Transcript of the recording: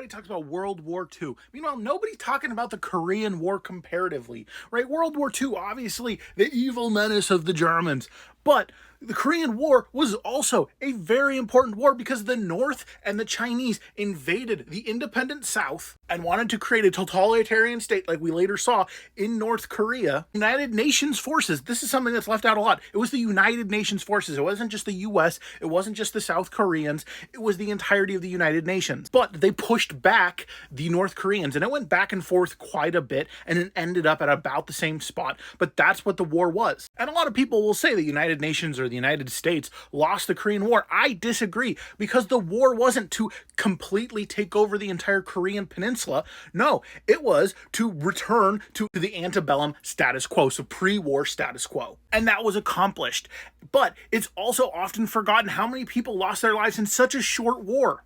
Everybody talks about World War II. Meanwhile, nobody's talking about the Korean War comparatively, right? World War II, obviously, the evil menace of the Germans. But the Korean War was also a very important war because the North and the Chinese invaded the independent South and wanted to create a totalitarian state like we later saw in North Korea. United Nations forces, this is something that's left out a lot. It was the United Nations forces. It wasn't just the US, it wasn't just the South Koreans, it was the entirety of the United Nations. But they pushed back the North Koreans and it went back and forth quite a bit and it ended up at about the same spot. But that's what the war was. And a lot of people will say the United Nations or the United States lost the Korean War. I disagree because the war wasn't to completely take over the entire Korean peninsula. No, it was to return to the antebellum status quo, so pre-war status quo. And that was accomplished. But it's also often forgotten how many people lost their lives in such a short war.